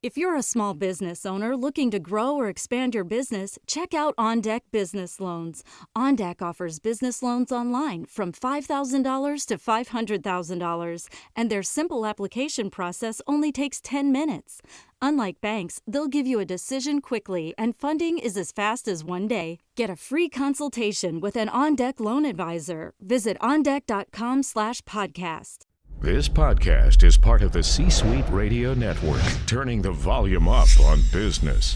If you're a small business owner looking to grow or expand your business, check out OnDeck Business Loans. OnDeck offers business loans online from $5,000 to $500,000, and their simple application process only takes 10 minutes. Unlike banks, they'll give you a decision quickly, and funding is as fast as one day. Get a free consultation with an OnDeck loan advisor. Visit ondeck.com/podcast. This podcast is part of the C-Suite Radio Network, turning the volume up on business.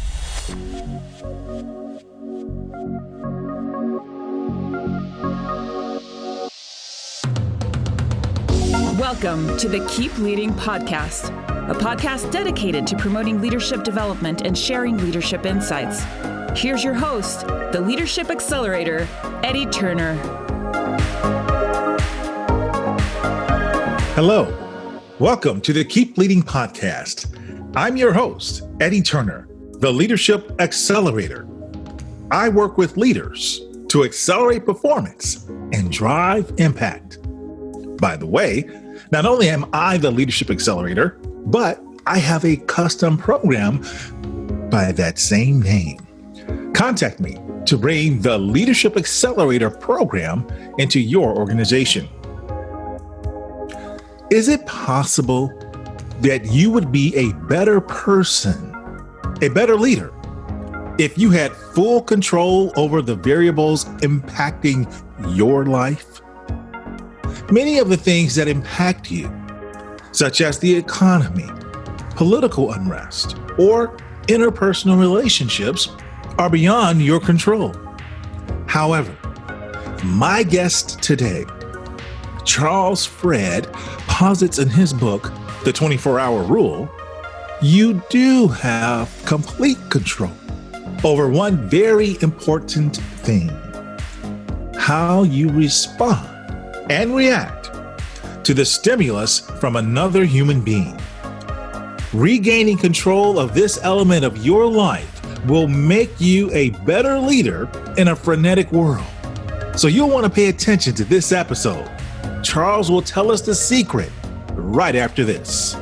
Welcome to the Keep Leading Podcast, a podcast dedicated to promoting leadership development and sharing leadership insights. Here's your host, the Leadership Accelerator, Eddie Turner. Hello, welcome to the Keep Leading Podcast. I'm your host, Eddie Turner, the Leadership Accelerator. I work with leaders to accelerate performance and drive impact. By the way, not only am I the Leadership Accelerator, but I have a custom program by that same name. Contact me to bring the Leadership Accelerator program into your organization. Is it possible that you would be a better person, a better leader, if you had full control over the variables impacting your life? Many of the things that impact you, such as the economy, political unrest, or interpersonal relationships, are beyond your control. However, my guest today, Charles Fred, posits in his book, The 24-Hour Rule, you do have complete control over one very important thing: how you respond and react to the stimulus from another human being. Regaining control of this element of your life will make you a better leader in a frenetic world. So you'll want to pay attention to this episode. Charles will tell us the secret right after this.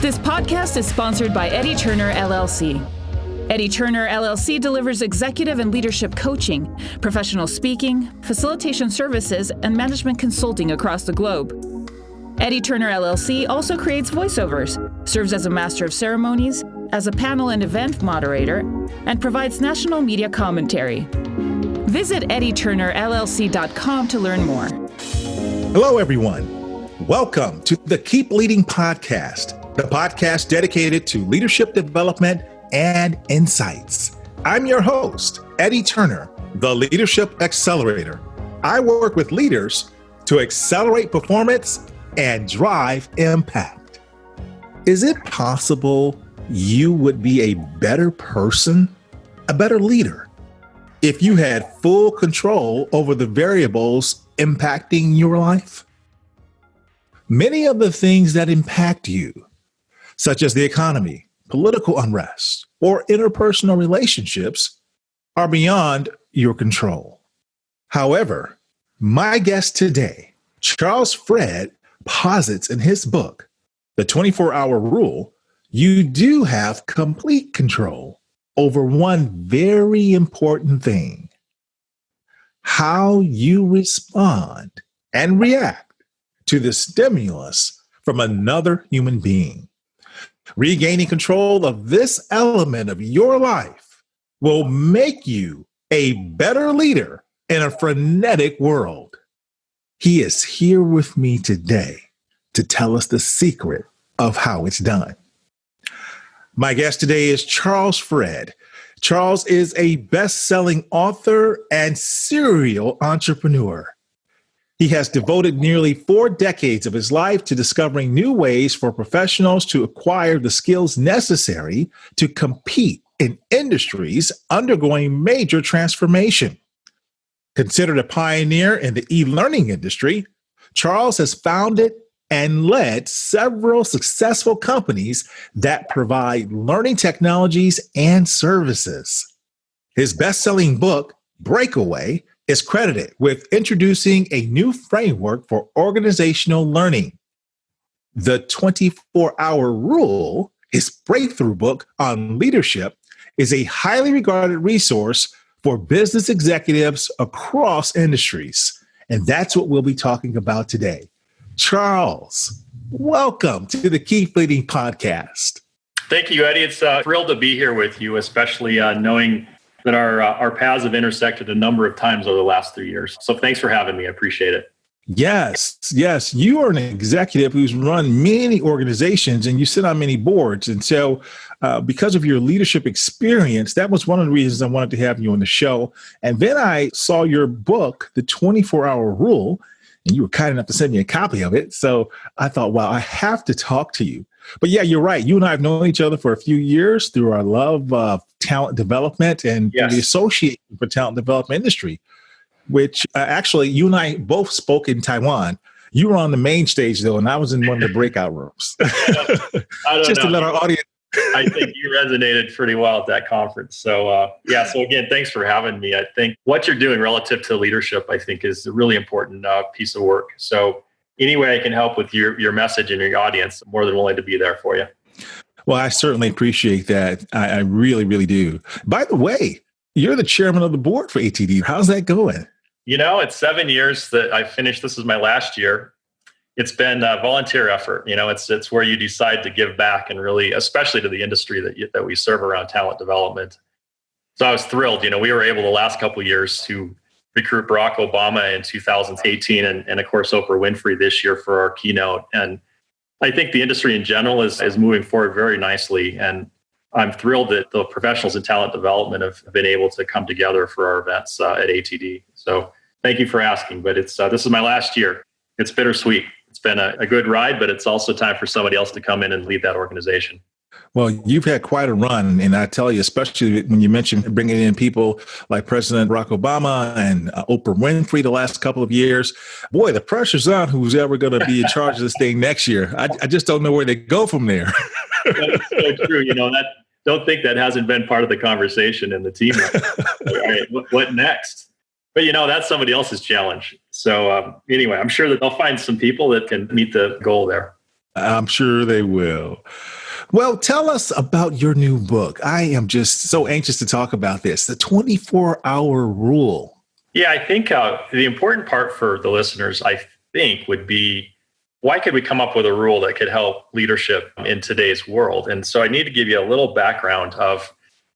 This podcast is sponsored by Eddie Turner, LLC. Eddie Turner, LLC delivers executive and leadership coaching, professional speaking, facilitation services, and management consulting across the globe. Eddie Turner, LLC also creates voiceovers, serves as a master of ceremonies, as a panel and event moderator, and provides national media commentary. Visit eddieturnerllc.com to learn more. Hello, everyone. Welcome to the Keep Leading Podcast, the podcast dedicated to leadership development and insights. I'm your host, Eddie Turner, the Leadership Accelerator. I work with leaders to accelerate performance and drive impact. Is it possible you would be a better person, a better leader, if you had full control over the variables impacting your life? Many of the things that impact you, such as the economy, political unrest, or interpersonal relationships, are beyond your control. However, my guest today, Charles Fred, posits in his book, The 24-Hour Rule, you do have complete control over one very important thing: how you respond and react to the stimulus from another human being. Regaining control of this element of your life will make you a better leader in a frenetic world. He is here with me today to tell us the secret of how it's done. My guest today is Charles Fred. Charles is a best-selling author and serial entrepreneur. He has devoted nearly 4 decades of his life to discovering new ways for professionals to acquire the skills necessary to compete in industries undergoing major transformation. Considered a pioneer in the e-learning industry, Charles has founded and led several successful companies that provide learning technologies and services. His best-selling book, Breakaway, is credited with introducing a new framework for organizational learning. The 24-Hour Rule, his breakthrough book on leadership, is a highly regarded resource for business executives across industries. And that's what we'll be talking about today. Charles, welcome to the Keep Leading podcast. Thank you, Eddie. It's thrilled to be here with you, especially knowing that our paths have intersected a number of times over the last 3 years. So thanks for having me. I appreciate it. Yes. You are an executive who's run many organizations and you sit on many boards. And so because of your leadership experience, that was one of the reasons I wanted to have you on the show. And then I saw your book, The 24-Hour Rule, and you were kind enough to send me a copy of it. So I thought, wow, I have to talk to you. But yeah, you're right. You and I have known each other for a few years through our love of talent development and the Association for Talent Development Industry, which actually you and I both spoke in Taiwan. You were on the main stage, though, and I was in one of the breakout rooms. Just to let our audience. I think you resonated pretty well at that conference. So, so again, thanks for having me. I think what you're doing relative to leadership, I think, is a really important piece of work. So any way I can help with your message and your audience, I'm more than willing to be there for you. Well, I certainly appreciate that. I really, really do. By the way, you're the chairman of the board for ATD. How's that going? It's 7 years that I finished. This is my last year. It's been a volunteer effort. It's where you decide to give back and really, especially to the industry that we serve around talent development. So I was thrilled. We were able the last couple of years to recruit Barack Obama in 2018 and of course, Oprah Winfrey this year for our keynote. And I think the industry in general is moving forward very nicely. And I'm thrilled that the professionals in talent development have been able to come together for our events at ATD. So thank you for asking, but this is my last year. It's bittersweet. It's been a good ride, but it's also time for somebody else to come in and lead that organization. Well, you've had quite a run. And I tell you, especially when you mentioned bringing in people like President Barack Obama and Oprah Winfrey the last couple of years, boy, the pressure's on who's ever going to be in charge of this thing next year. I just don't know where they go from there. That's so true. Don't think that hasn't been part of the conversation in the team. All right, what next? But that's somebody else's challenge. So anyway, I'm sure that they'll find some people that can meet the goal there. I'm sure they will. Well, tell us about your new book. I am just so anxious to talk about this, the 24-Hour Rule. Yeah, I think the important part for the listeners, I think, would be, why could we come up with a rule that could help leadership in today's world? And so I need to give you a little background of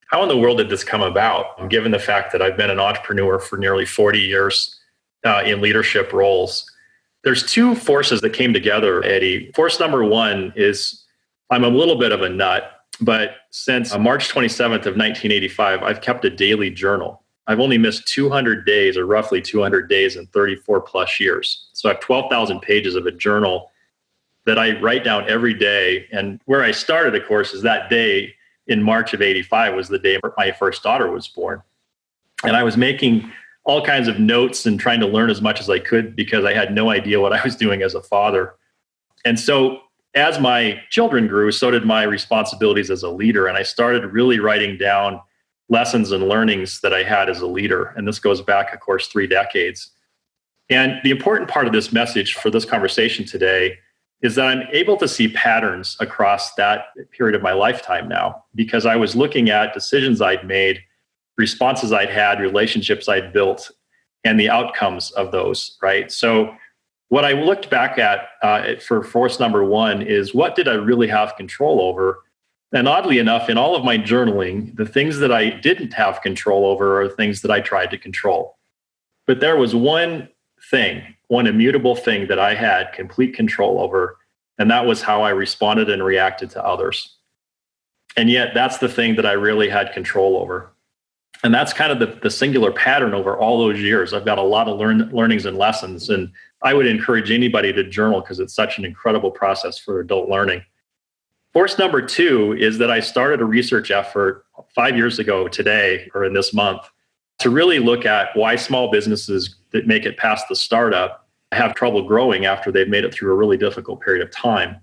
how in the world did this come about, given the fact that I've been an entrepreneur for nearly 40 years in leadership roles. There's two forces that came together, Eddie. Force number one is I'm a little bit of a nut, but since March 27th of 1985, I've kept a daily journal. I've only missed 200 days or roughly 200 days in 34 plus years. So I have 12,000 pages of a journal that I write down every day. And where I started, of course, is that day in March of 85 was the day my first daughter was born. And I was making all kinds of notes and trying to learn as much as I could because I had no idea what I was doing as a father. And so as my children grew, so did my responsibilities as a leader. And I started really writing down lessons and learnings that I had as a leader. And this goes back, of course, 3 decades. And the important part of this message for this conversation today is that I'm able to see patterns across that period of my lifetime now, because I was looking at decisions I'd made, responses I'd had, relationships I'd built, and the outcomes of those, right? So what I looked back at for force number one is, what did I really have control over? And oddly enough, in all of my journaling, the things that I didn't have control over are things that I tried to control. But there was one thing, one immutable thing that I had complete control over, and that was how I responded and reacted to others. And yet that's the thing that I really had control over. And that's kind of the singular pattern over all those years. I've got a lot of learnings and lessons, and I would encourage anybody to journal because it's such an incredible process for adult learning. Force number two is that I started a research effort 5 years ago today, or in this month, to really look at why small businesses that make it past the startup have trouble growing after they've made it through a really difficult period of time.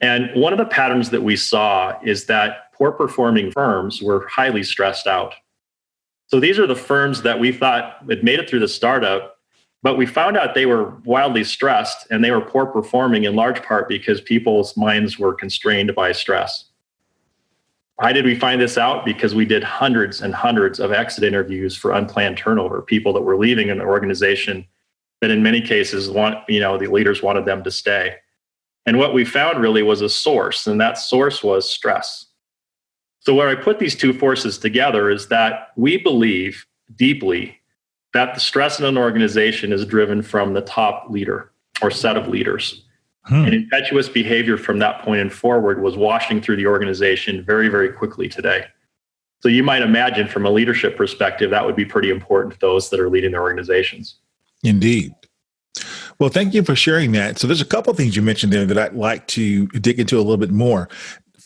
And one of the patterns that we saw is that poor performing firms were highly stressed out. So these are the firms that we thought had made it through the startup, But we found out they were wildly stressed and they were poor performing in large part because people's minds were constrained by stress. Why did we find this out? Because we did hundreds and hundreds of exit interviews for unplanned turnover, people that were leaving an organization that in many cases the leaders wanted them to stay. And what we found really was a source, and that source was stress. So where I put these two forces together is that we believe deeply that the stress in an organization is driven from the top leader or set of leaders. And impetuous behavior from that point and forward was washing through the organization very, very quickly today. So you might imagine from a leadership perspective, that would be pretty important to those that are leading their organizations. Indeed. Well, thank you for sharing that. So there's a couple of things you mentioned there that I'd like to dig into a little bit more.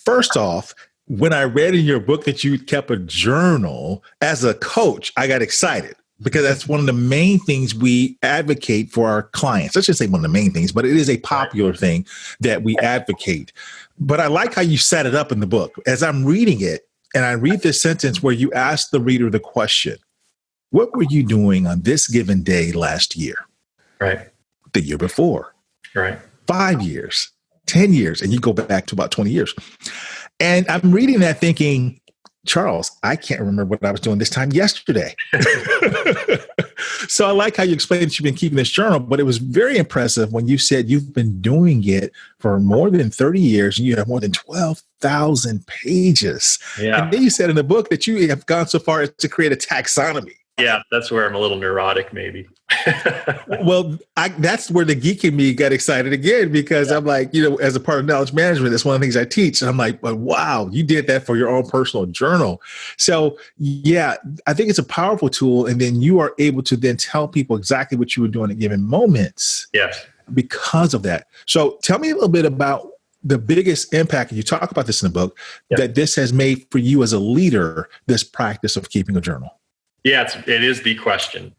First off, when I read in your book that you kept a journal as a coach, I got excited because that's one of the main things we advocate for our clients. Let's just say one of the main things, but it is a popular thing that we advocate. But I like how you set it up in the book. As I'm reading it, and I read this sentence where you ask the reader the question, what were you doing on this given day last year? Right. The year before? Right. 5 years, 10 years, and you go back to about 20 years. And I'm reading that thinking, Charles, I can't remember what I was doing this time yesterday. So I like how you explained that you've been keeping this journal, but it was very impressive when you said you've been doing it for more than 30 years and you have more than 12,000 pages. Yeah. And then you said in the book that you have gone so far as to create a taxonomy. Yeah, that's where I'm a little neurotic, maybe. Well, that's where the geek in me got excited again, because I'm like, as a part of knowledge management, that's one of the things I teach. And I'm like, well, wow, you did that for your own personal journal. So yeah, I think it's a powerful tool. And then you are able to then tell people exactly what you were doing at given moments. Yes. Because of that. So tell me a little bit about the biggest impact, and you talk about this in the book, that this has made for you as a leader, this practice of keeping a journal. Yeah, it is the question.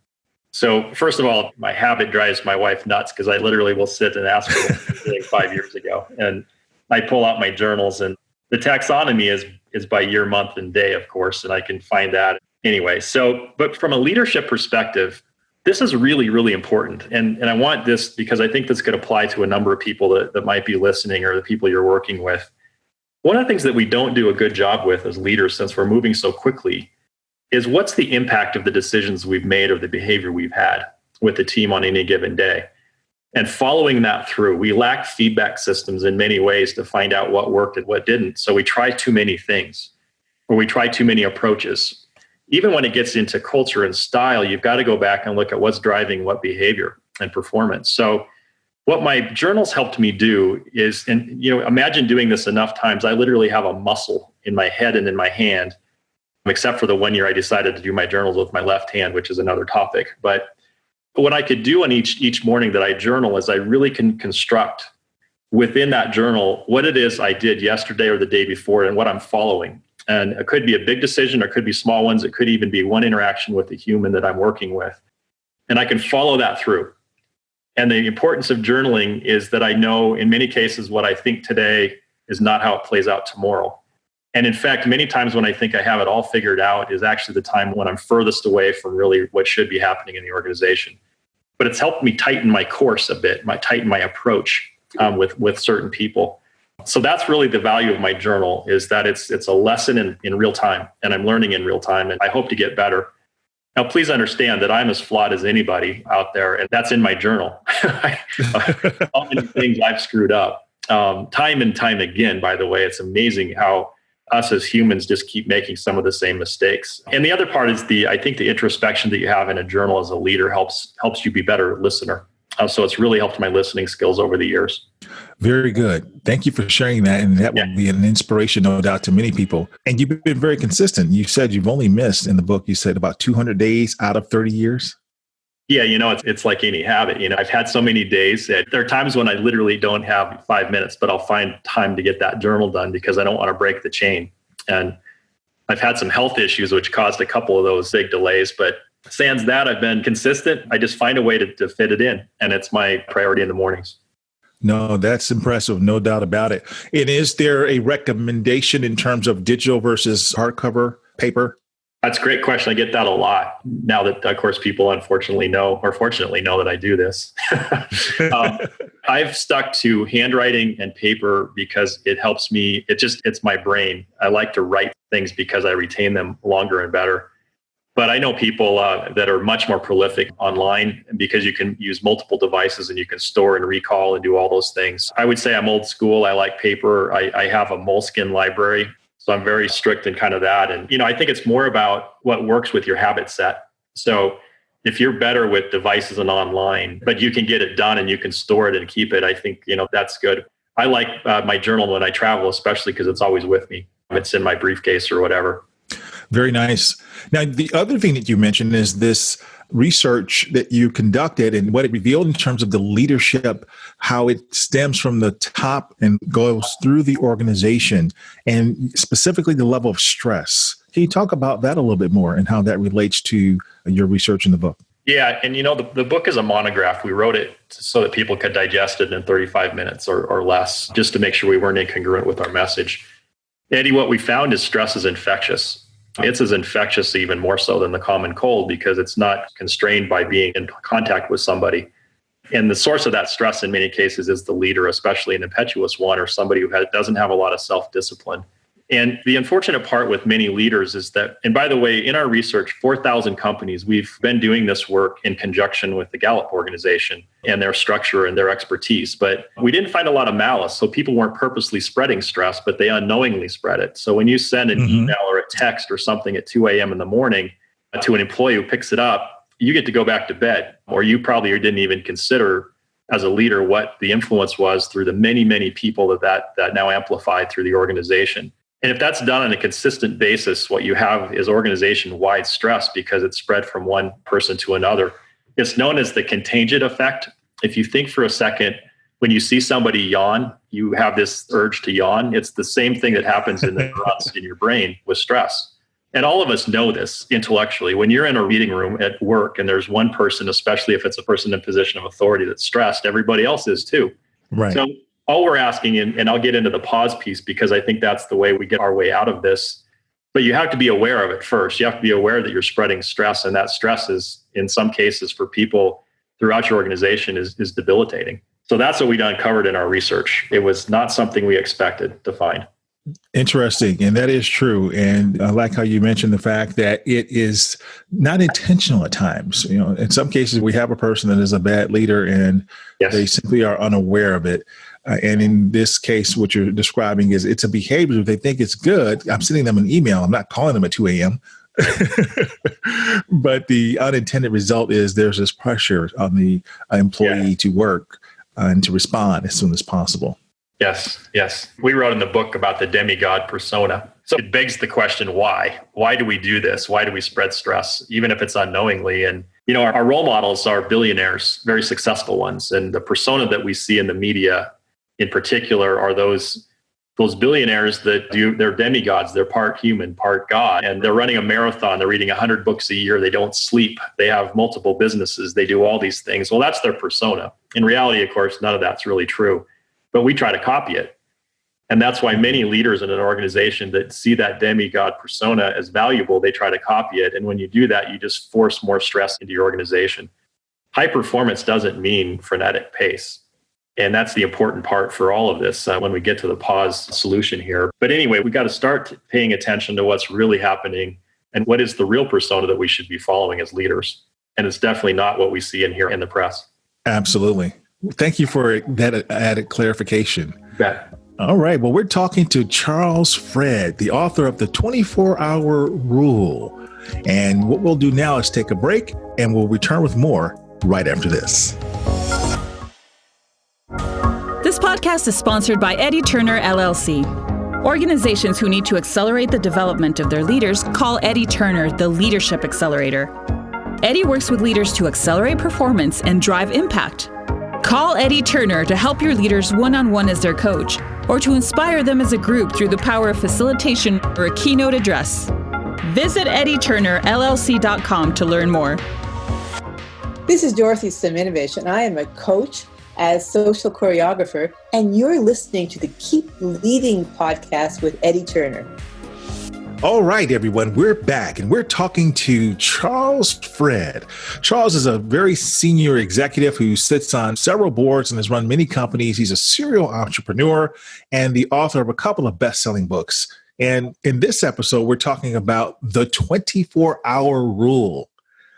So first of all, my habit drives my wife nuts because I literally will sit and ask her what I was doing 5 years ago. And I pull out my journals, and the taxonomy is by year, month, and day, of course, and I can find that anyway. So, but from a leadership perspective, this is really, really important. And I want this because I think this could apply to a number of people that might be listening or the people you're working with. One of the things that we don't do a good job with as leaders, since we're moving so quickly, is what's the impact of the decisions we've made or the behavior we've had with the team on any given day. And following that through, we lack feedback systems in many ways to find out what worked and what didn't. So we try too many things, or we try too many approaches. Even when it gets into culture and style, you've got to go back and look at what's driving what behavior and performance. So what my journals helped me do is, and imagine doing this enough times, I literally have a muscle in my head and in my hand, except for the 1 year I decided to do my journals with my left hand, which is another topic. But what I could do on each morning that I journal is I really can construct within that journal what it is I did yesterday or the day before and what I'm following. And it could be a big decision, or it could be small ones. It could even be one interaction with the human that I'm working with. And I can follow that through. And the importance of journaling is that I know in many cases what I think today is not how it plays out tomorrow. And in fact, many times when I think I have it all figured out is actually the time when I'm furthest away from really what should be happening in the organization. But it's helped me tighten my course a bit, tighten my approach with certain people. So that's really the value of my journal, is that it's a lesson in real time, and I'm learning in real time, and I hope to get better. Now, please understand that I'm as flawed as anybody out there, and that's in my journal. All many things I've screwed up time and time again, by the way. It's amazing how us as humans just keep making some of the same mistakes. And the other part is I think the introspection that you have in a journal as a leader helps you be a better listener. So it's really helped my listening skills over the years. Very good. Thank you for sharing that. And that will be an inspiration, no doubt, to many people. And you've been very consistent. You said you've only missed, in the book, you said about 200 days out of 30 years. Yeah, it's like any habit. I've had so many days that there are times when I literally don't have 5 minutes, but I'll find time to get that journal done because I don't want to break the chain. And I've had some health issues, which caused a couple of those big delays. But sans that, I've been consistent. I just find a way to fit it in. And it's my priority in the mornings. No, that's impressive. No doubt about it. And is there a recommendation in terms of digital versus hardcover paper? That's a great question. I get that a lot now that, of course, people unfortunately know, or fortunately know that I do this. I've stuck to handwriting and paper because it helps me. It's my brain. I like to write things because I retain them longer and better. But I know people that are much more prolific online because you can use multiple devices and you can store and recall and do all those things. I would say I'm old school. I like paper. I have a Moleskine library. So I'm very strict in kind of that. And, I think it's more about what works with your habit set. So if you're better with devices and online, but you can get it done and you can store it and keep it, I think, that's good. I like my journal when I travel, especially because it's always with me. It's in my briefcase or whatever. Very nice. Now, the other thing that you mentioned is this research that you conducted and what it revealed in terms of the leadership, how it stems from the top and goes through the organization, and specifically the level of stress. Can you talk about that a little bit more and how that relates to your research in the book? Yeah. And, the book is a monograph. We wrote it so that people could digest it in 35 minutes or less, just to make sure we weren't incongruent with our message. Eddie, what we found is stress is infectious. It's as infectious, even more so than the common cold, because it's not constrained by being in contact with somebody. And the source of that stress in many cases is the leader, especially an impetuous one or somebody who doesn't have a lot of self-discipline. And the unfortunate part with many leaders is that, and by the way, in our research, 4,000 companies, we've been doing this work in conjunction with the Gallup organization and their structure and their expertise. But we didn't find a lot of malice. So people weren't purposely spreading stress, but they unknowingly spread it. So when you send an email or a text or something at 2 a.m. in the morning to an employee who picks it up, you get to go back to bed, or you probably didn't even consider as a leader what the influence was through the many, many people that now amplified through the organization. And if that's done on a consistent basis, what you have is organization-wide stress because it's spread from one person to another. It's known as the contagion effect. If you think for a second, when you see somebody yawn, you have this urge to yawn. It's the same thing that happens in the neurons in your brain with stress. And all of us know this intellectually. When you're in a meeting room at work and there's one person, especially if it's a person in a position of authority that's stressed, everybody else is too. Right. So all we're asking, and I'll get into the pause piece because I think that's the way we get our way out of this, but you have to be aware of it first. You have to be aware that you're spreading stress, and that stress is, in some cases for people throughout your organization, is debilitating. So that's what we uncovered in our research. It was not something we expected to find. Interesting. And that is true. And I like how you mentioned the fact that it is not intentional at times. In some cases, we have a person that is a bad leader and they simply are unaware of it. And in this case, what you're describing is it's a behavior. If they think it's good, I'm sending them an email. I'm not calling them at 2 a.m. But the unintended result is there's this pressure on the employee to work and to respond as soon as possible. Yes. We wrote in the book about the demigod persona. So it begs the question, why? Why do we do this? Why do we spread stress, even if it's unknowingly? And, our role models are billionaires, very successful ones. And the persona that we see in the media in particular are those billionaires that they're demigods. They're part human, part God. And they're running a marathon. They're reading 100 books a year. They don't sleep. They have multiple businesses. They do all these things. Well, that's their persona. In reality, of course, none of that's really true. But we try to copy it. And that's why many leaders in an organization that see that demigod persona as valuable, they try to copy it. And when you do that, you just force more stress into your organization. High performance doesn't mean frenetic pace. And that's the important part for all of this when we get to the pause solution here. But anyway, we got to start paying attention to what's really happening and what is the real persona that we should be following as leaders. And it's definitely not what we see and hear in the press. Absolutely. Thank you for that added clarification. You bet. All right. Well, we're talking to Charles Fred, the author of the 24-Hour Rule. And what we'll do now is take a break, and we'll return with more right after this. This podcast is sponsored by Eddie Turner, LLC. Organizations who need to accelerate the development of their leaders call Eddie Turner the Leadership Accelerator. Eddie works with leaders to accelerate performance and drive impact. Call Eddie Turner to help your leaders one-on-one as their coach, or to inspire them as a group through the power of facilitation or a keynote address. Visit EddieTurnerLLC.com to learn more. This is Dorothy Siminovich, and I am a coach as social choreographer, and you're listening to the Keep Leading podcast with Eddie Turner. All right, everyone, we're back and we're talking to Charles Fred. Charles is a very senior executive who sits on several boards and has run many companies. He's a serial entrepreneur and the author of a couple of best-selling books. And in this episode, we're talking about the 24-hour rule.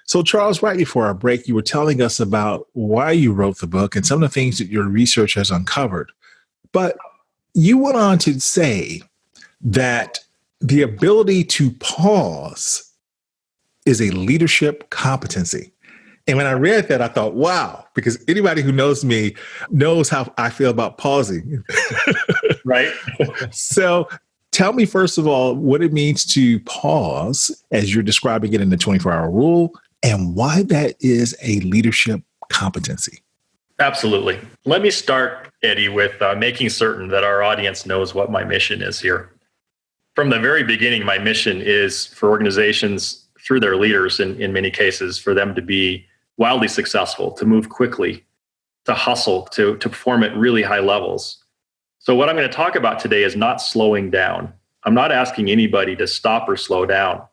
So, Charles, right before our break, you were telling us about why you wrote the book and some of the things that your research has uncovered. But you went on to say that the ability to pause is a leadership competency. And when I read that, I thought, wow, because anybody who knows me knows how I feel about pausing. Right. So tell me, first of all, what it means to pause as you're describing it in the 24-hour rule and why that is a leadership competency. Absolutely. Let me start, Eddie, with making certain that our audience knows what my mission is here. From the very beginning, my mission is for organizations, through their leaders in many cases, for them to be wildly successful, to move quickly, to hustle, to perform at really high levels. So what I'm going to talk about today is not slowing down. I'm not asking anybody to stop or slow down.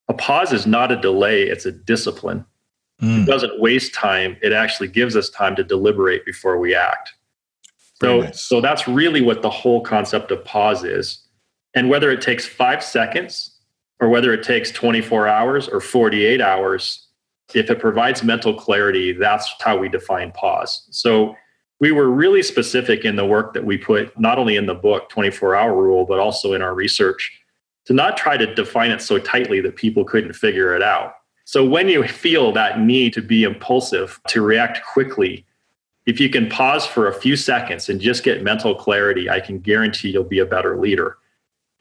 A pause is not a delay, it's a discipline. It doesn't waste time. It actually gives us time to deliberate before we act. So that's really what the whole concept of pause is. And whether it takes 5 seconds or whether it takes 24 hours or 48 hours, if it provides mental clarity, that's how we define pause. So we were really specific in the work that we put, not only in the book, 24-hour rule, but also in our research, to not try to define it so tightly that people couldn't figure it out. So when you feel that need to be impulsive, to react quickly, if you can pause for a few seconds and just get mental clarity, I can guarantee you'll be a better leader.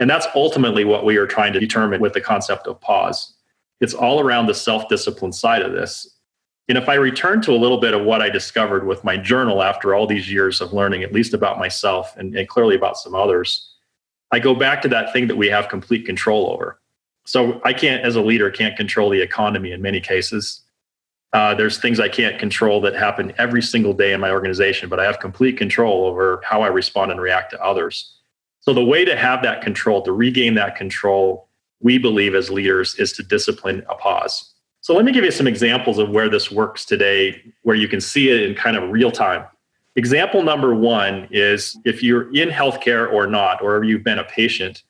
And that's ultimately what we are trying to determine with the concept of pause. It's all around the self-discipline side of this. And if I return to a little bit of what I discovered with my journal after all these years of learning, at least about myself and clearly about some others, I go back to that thing that we have complete control over. So I can't, as a leader, can't control the economy in many cases. There's things I can't control that happen every single day in my organization, but I have complete control over how I respond and react to others. So the way to have that control, to regain that control, we believe as leaders, is to discipline a pause. So let me give you some examples of where this works today, where you can see it in kind of real time. Example number one is if you're in healthcare or not, or you've been a patient,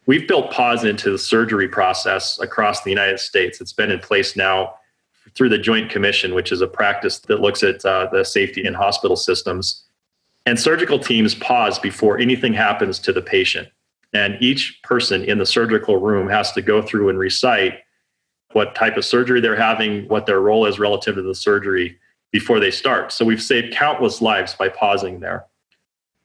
we've built pause into the surgery process across the United States. It's been in place now through the Joint Commission, which is a practice that looks at the safety in hospital systems. And surgical teams pause before anything happens to the patient. And each person in the surgical room has to go through and recite what type of surgery they're having, what their role is relative to the surgery before they start. So we've saved countless lives by pausing there.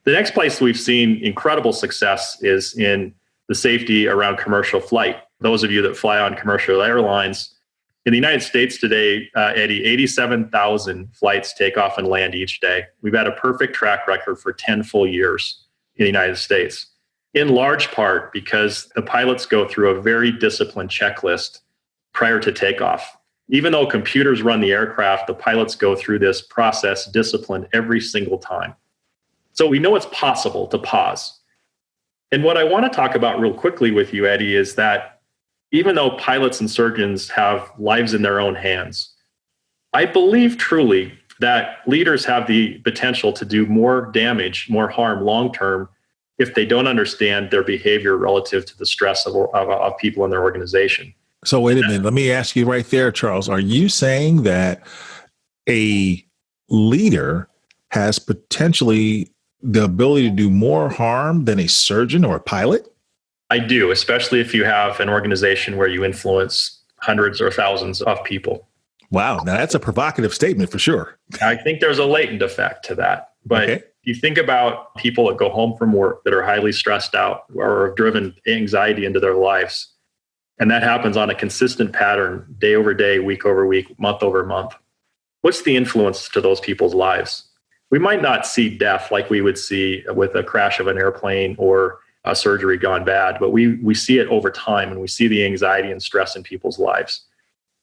The next place we've seen incredible success is in the safety around commercial flight. Those of you that fly on commercial airlines, in the United States today, Eddie, 87,000 flights take off and land each day. We've had a perfect track record for 10 full years in the United States, in large part because the pilots go through a very disciplined checklist prior to takeoff. Even though computers run the aircraft, the pilots go through this process disciplined every single time. So we know it's possible to pause. And what I want to talk about real quickly with you, Eddie, is that even though pilots and surgeons have lives in their own hands, I believe truly that leaders have the potential to do more damage, more harm long-term if they don't understand their behavior relative to the stress of people in their organization. So wait a minute, let me ask you right there, Charles, are you saying that a leader has potentially the ability to do more harm than a surgeon or a pilot? I do, especially if you have an organization where you influence hundreds or thousands of people. Wow, now that's a provocative statement for sure. I think there's a latent effect to that. But if you think about people that go home from work that are highly stressed out or have driven anxiety into their lives, and that happens on a consistent pattern, day over day, week over week, month over month, what's the influence to those people's lives? We might not see death like we would see with a crash of an airplane or a surgery gone bad, but we see it over time, and we see the anxiety and stress in people's lives.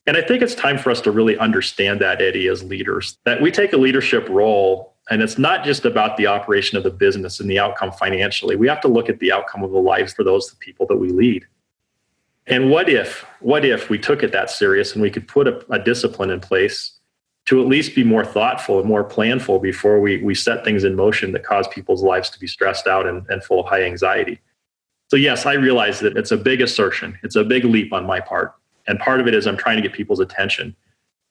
And I think it's time for us to really understand that, Eddie, as leaders, that we take a leadership role, and it's not just about the operation of the business and the outcome financially. We have to look at the outcome of the lives for those people that we lead. And what if we took it that serious and we could put a discipline in place to at least be more thoughtful and more planful before we set things in motion that cause people's lives to be stressed out and full of high anxiety. So yes, I realize that it's a big assertion. It's a big leap on my part. And part of it is I'm trying to get people's attention.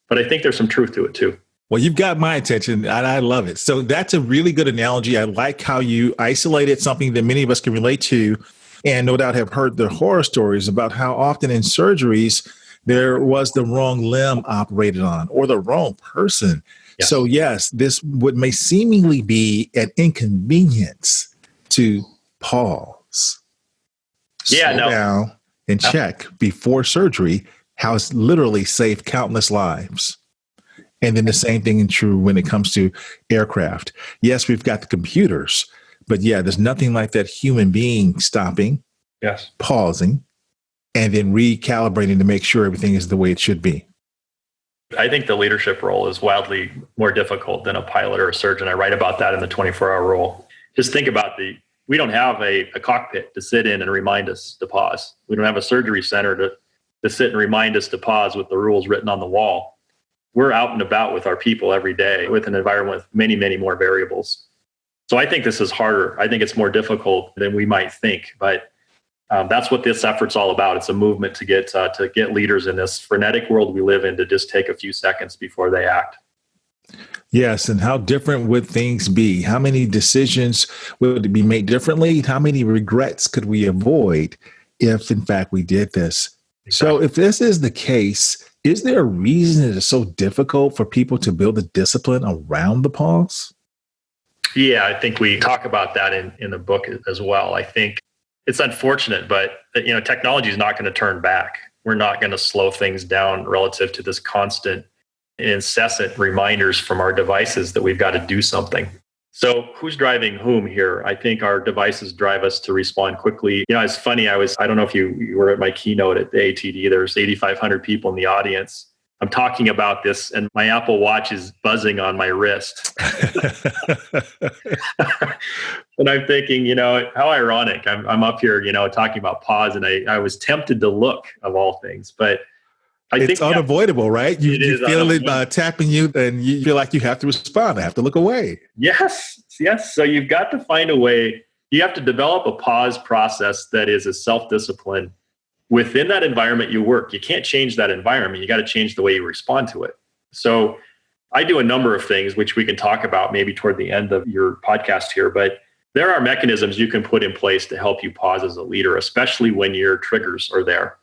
But I think there's some truth to it too. Well, you've got my attention and I love it. So that's a really good analogy. I like how you isolated something that many of us can relate to, and no doubt have heard the horror stories about how often in surgeries there was the wrong limb operated on or the wrong person. Yes. So yes, this may seemingly be an inconvenience to pause, slow down, and check before surgery how it's literally saved countless lives. And then the same thing is true when it comes to aircraft. Yes, we've got the computers, but yeah, there's nothing like that human being stopping, pausing, and then recalibrating to make sure everything is the way it should be. I think the leadership role is wildly more difficult than a pilot or a surgeon. I write about that in the 24-hour role. Just think about we don't have a cockpit to sit in and remind us to pause. We don't have a surgery center to sit and remind us to pause with the rules written on the wall. We're out and about with our people every day with an environment with many, many more variables. So I think this is harder. I think it's more difficult than we might think, but that's what this effort's all about. It's a movement to get leaders in this frenetic world we live in to just take a few seconds before they act. Yes, and how different would things be? How many decisions would be made differently? How many regrets could we avoid if, in fact, we did this? Exactly. So if this is the case, is there a reason it is so difficult for people to build a discipline around the pause? Yeah, I think we talk about that in the book as well. I think it's unfortunate, but technology is not going to turn back. We're not going to slow things down relative to this constant, incessant reminders from our devices that we've got to do something. So who's driving whom here? I think our devices drive us to respond quickly. It's funny. I don't know if you were at my keynote at the ATD. There's 8,500 people in the audience. I'm talking about this and my Apple Watch is buzzing on my wrist. And I'm thinking, how ironic. I'm up here, talking about pause, and I was tempted to look, of all things, but I think it's unavoidable, right? You feel it tapping you and you feel like you have to respond. I have to look away. Yes. So you've got to find a way. You have to develop a pause process that is a self-discipline within that environment you work. You can't change that environment. You got to change the way you respond to it. So I do a number of things, which we can talk about maybe toward the end of your podcast here, but there are mechanisms you can put in place to help you pause as a leader, especially when your triggers are there.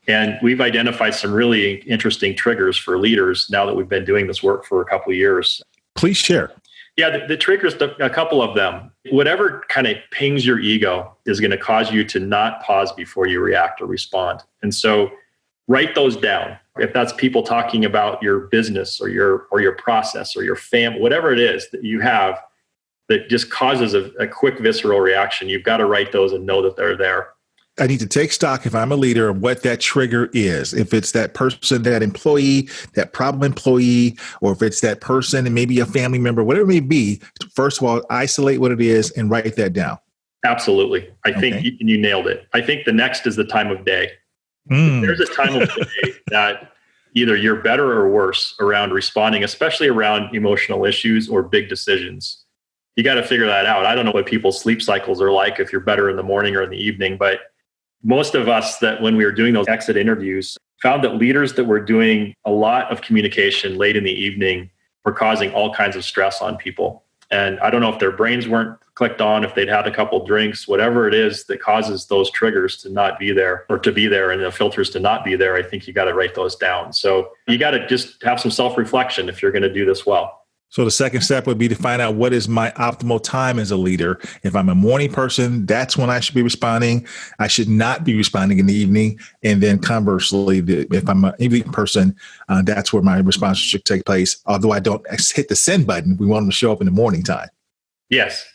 And we've identified some really interesting triggers for leaders now that we've been doing this work for a couple of years. Please share. Yeah, the triggers, a couple of them. Whatever kind of pings your ego is going to cause you to not pause before you react or respond. And so write those down. If that's people talking about your business or your process or your family, whatever it is that you have that just causes a quick visceral reaction, you've got to write those and know that they're there. I need to take stock, if I'm a leader, of what that trigger is. If it's that person, that employee, that problem employee, or if it's that person and maybe a family member, whatever it may be, first of all, isolate what it is and write that down. Absolutely. I think you nailed it. I think the next is the time of day. There's a time of day that either you're better or worse around responding, especially around emotional issues or big decisions. You got to figure that out. I don't know what people's sleep cycles are like, if you're better in the morning or in the evening, but most of us that when we were doing those exit interviews found that leaders that were doing a lot of communication late in the evening were causing all kinds of stress on people. And I don't know if their brains weren't clicked on, if they'd had a couple drinks, whatever it is that causes those triggers to not be there or to be there and the filters to not be there. I think you got to write those down. So you got to just have some self-reflection if you're going to do this well. So the second step would be to find out what is my optimal time as a leader. If I'm a morning person, that's when I should be responding. I should not be responding in the evening. And then conversely, if I'm an evening person, that's where my response should take place. Although I don't hit the send button, we want them to show up in the morning time. Yes.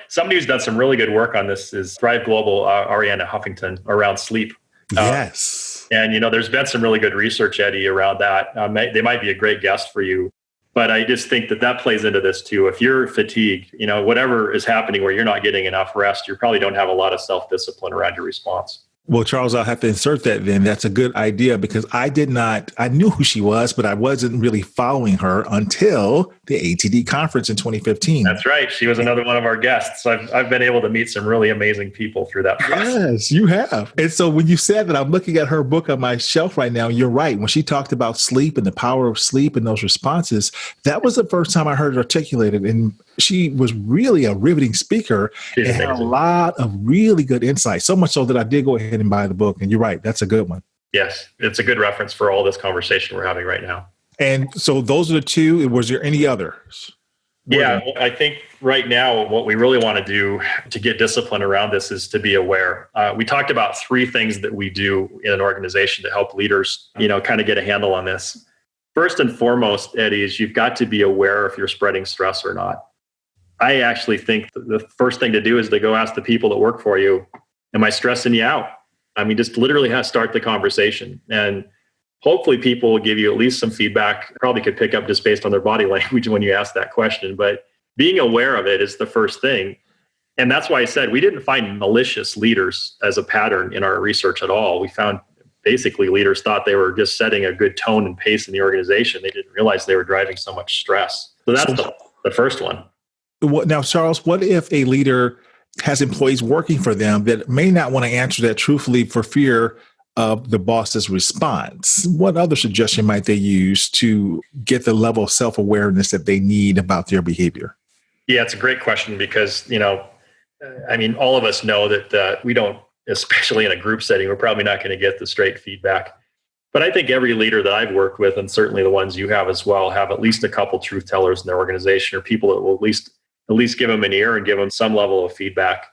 Somebody who's done some really good work on this is Thrive Global, Ariana Huffington, around sleep. Yes. And, there's been some really good research, Eddie, around that. They might be a great guest for you. But I just think that plays into this too. If you're fatigued, whatever is happening where you're not getting enough rest, you probably don't have a lot of self-discipline around your response. Well, Charles, I'll have to insert that then. That's a good idea because I knew who she was, but I wasn't really following her until the ATD conference in 2015. That's right. She was another one of our guests. I've been able to meet some really amazing people through that process. Yes, you have. And so when you said that, I'm looking at her book on my shelf right now. You're right. When she talked about sleep and the power of sleep and those responses, that was the first time I heard it articulated. And she was really a riveting speaker and had a lot of really good insight, so much so that I did go ahead and buy the book. And you're right. That's a good one. Yes, it's a good reference for all this conversation we're having right now. And so those are the two. Was there any others? Yeah, I think right now what we really want to do to get discipline around this is to be aware. We talked about three things that we do in an organization to help leaders, kind of get a handle on this. First and foremost, Eddie, is you've got to be aware if you're spreading stress or not. I actually think the first thing to do is to go ask the people that work for you, am I stressing you out? I mean, just literally have to start the conversation. And hopefully people will give you at least some feedback. Probably could pick up just based on their body language when you ask that question. But being aware of it is the first thing. And that's why I said we didn't find malicious leaders as a pattern in our research at all. We found basically leaders thought they were just setting a good tone and pace in the organization. They didn't realize they were driving so much stress. So that's the first one. Now, Charles, what if a leader has employees working for them that may not want to answer that truthfully for fear of the boss's response? What other suggestion might they use to get the level of self-awareness that they need about their behavior? Yeah, it's a great question because, all of us know that we don't, especially in a group setting, we're probably not going to get the straight feedback. But I think every leader that I've worked with, and certainly the ones you have as well, have at least a couple truth tellers in their organization or people that will at least give them an ear and give them some level of feedback.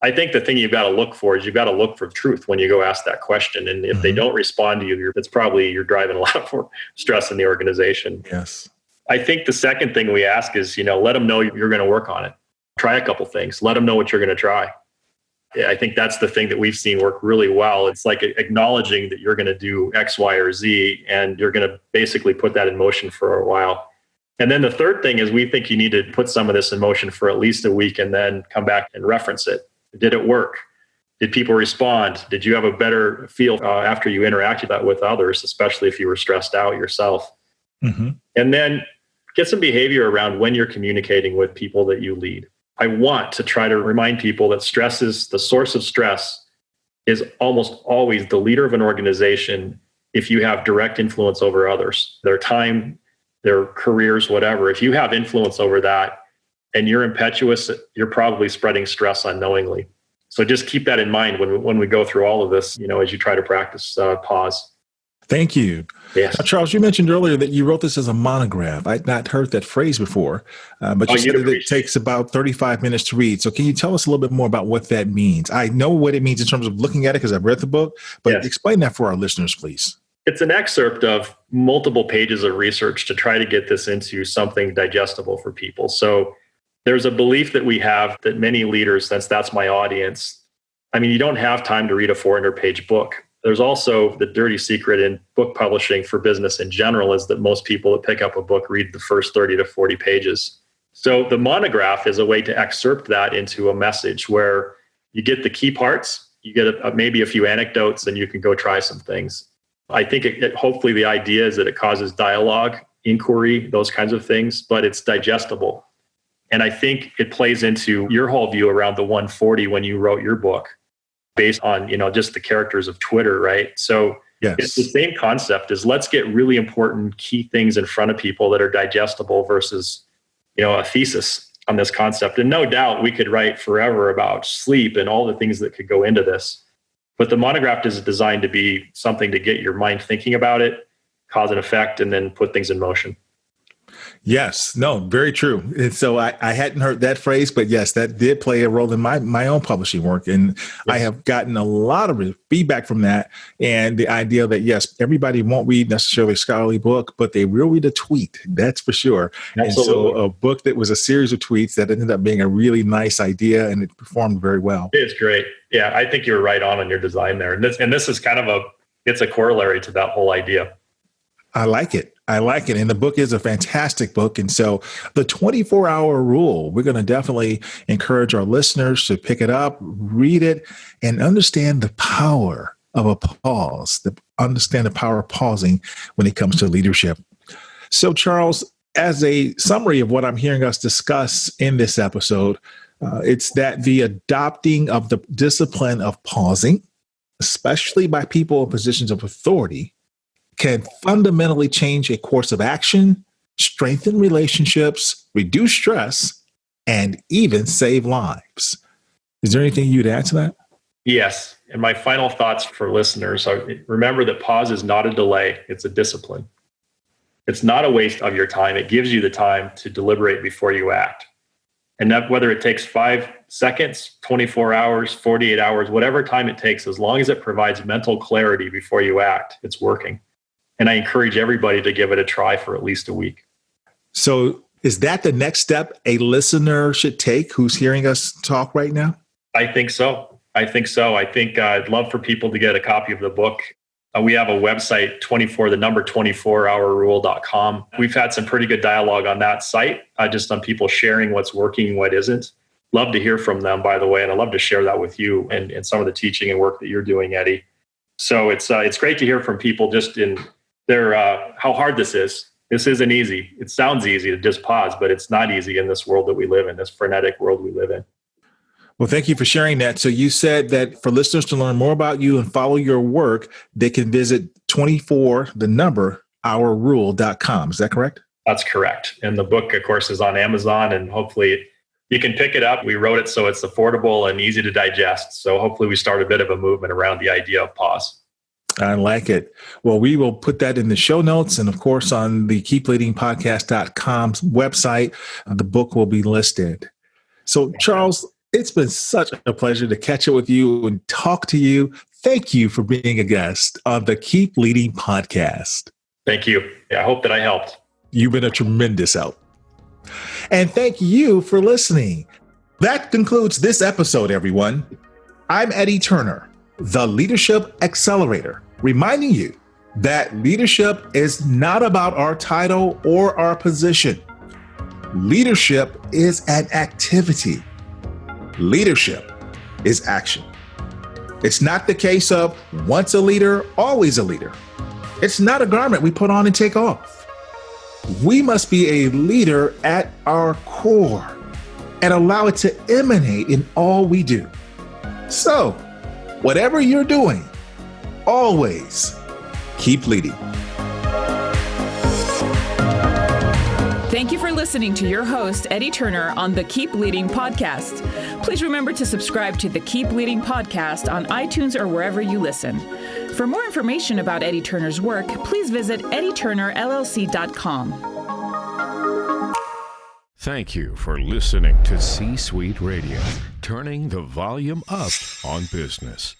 I think the thing you've got to look for is you've got to look for truth when you go ask that question. And if they don't respond to you, it's probably you're driving a lot more stress in the organization. Yes. I think the second thing we ask is, let them know you're going to work on it. Try a couple things. Let them know what you're going to try. I think that's the thing that we've seen work really well. It's like acknowledging that you're going to do X, Y, or Z, and you're going to basically put that in motion for a while. And then the third thing is we think you need to put some of this in motion for at least a week and then come back and reference it. Did it work? Did people respond? Did you have a better feel after you interacted with others, especially if you were stressed out yourself? Mm-hmm. And then get some behavior around when you're communicating with people that you lead. I want to try to remind people that stress is the source of stress is almost always the leader of an organization if you have direct influence over others, their time, their careers, whatever. If you have influence over that and you're impetuous, you're probably spreading stress unknowingly. So just keep that in mind when we go through all of this, as you try to practice pause. Thank you. Yes. Now, Charles, you mentioned earlier that you wrote this as a monograph. I'd not heard that phrase before, but you said that it takes about 35 minutes to read. So can you tell us a little bit more about what that means? I know what it means in terms of looking at it because I've read the book, but explain that for our listeners, please. It's an excerpt of multiple pages of research to try to get this into something digestible for people. So there's a belief that we have that many leaders, since that's my audience, you don't have time to read a 400-page book. There's also the dirty secret in book publishing for business in general is that most people that pick up a book read the first 30 to 40 pages. So the monograph is a way to excerpt that into a message where you get the key parts, you get maybe a few anecdotes, and you can go try some things. I think hopefully the idea is that it causes dialogue, inquiry, those kinds of things, but it's digestible. And I think it plays into your whole view around the 140 when you wrote your book based on, just the characters of Twitter, right? So It's the same concept as let's get really important key things in front of people that are digestible versus, a thesis on this concept. And no doubt we could write forever about sleep and all the things that could go into this. But the monograph is designed to be something to get your mind thinking about it, cause and effect, and then put things in motion. Yes, no, very true. And so I hadn't heard that phrase, but yes, that did play a role in my own publishing work. And I have gotten a lot of feedback from that. And the idea that, yes, everybody won't read necessarily a scholarly book, but they will read a tweet. That's for sure. Absolutely. And so a book that was a series of tweets that ended up being a really nice idea and it performed very well. It's great. Yeah, I think you're right on your design there. And this is kind of it's a corollary to that whole idea. I like it. I like it. And the book is a fantastic book. And so the 24-hour rule, we're going to definitely encourage our listeners to pick it up, read it, and understand the power of a pause, understand the power of pausing when it comes to leadership. So, Charles, as a summary of what I'm hearing us discuss in this episode, it's that the adopting of the discipline of pausing, especially by people in positions of authority, can fundamentally change a course of action, strengthen relationships, reduce stress, and even save lives. Is there anything you'd add to that? Yes. And my final thoughts for listeners are, remember that pause is not a delay, it's a discipline. It's not a waste of your time. It gives you the time to deliberate before you act. And that, whether it takes 5 seconds, 24 hours, 48 hours, whatever time it takes, as long as it provides mental clarity before you act, it's working. And I encourage everybody to give it a try for at least a week. So is that the next step a listener should take who's hearing us talk right now? I think so. I think I'd love for people to get a copy of the book. We have a website, 24-hourrule.com. We've had some pretty good dialogue on that site, just on people sharing what's working and what isn't. Love to hear from them, by the way, and I'd love to share that with you and some of the teaching and work that you're doing, Eddie. So it's great to hear from people just in their how hard this is. This isn't easy. It sounds easy to just pause, but it's not easy in this world that we live in, this frenetic world we live in. Well, thank you for sharing that. So you said that for listeners to learn more about you and follow your work, they can visit 24-hourrule.com. Is that correct? That's correct. And the book, of course, is on Amazon, and hopefully you can pick it up. We wrote it so it's affordable and easy to digest. So hopefully we start a bit of a movement around the idea of pause. I like it. Well, we will put that in the show notes. And of course, on the keepleadingpodcast.com's website, the book will be listed. So Charles, it's been such a pleasure to catch up with you and talk to you. Thank you for being a guest on the Keep Leading podcast. Thank you. I hope that I helped. You've been a tremendous help. And thank you for listening. That concludes this episode, everyone. I'm Eddie Turner, the Leadership Accelerator, reminding you that leadership is not about our title or our position. Leadership is an activity. Leadership is action. It's not the case of once a leader, always a leader. It's not a garment we put on and take off. We must be a leader at our core and allow it to emanate in all we do. So, whatever you're doing, always keep leading. Thank you for listening to your host, Eddie Turner, on the Keep Leading podcast. Please remember to subscribe to the Keep Leading podcast on iTunes or wherever you listen. For more information about Eddie Turner's work, please visit eddieturnerllc.com. Thank you for listening to C-Suite Radio, turning the volume up on business.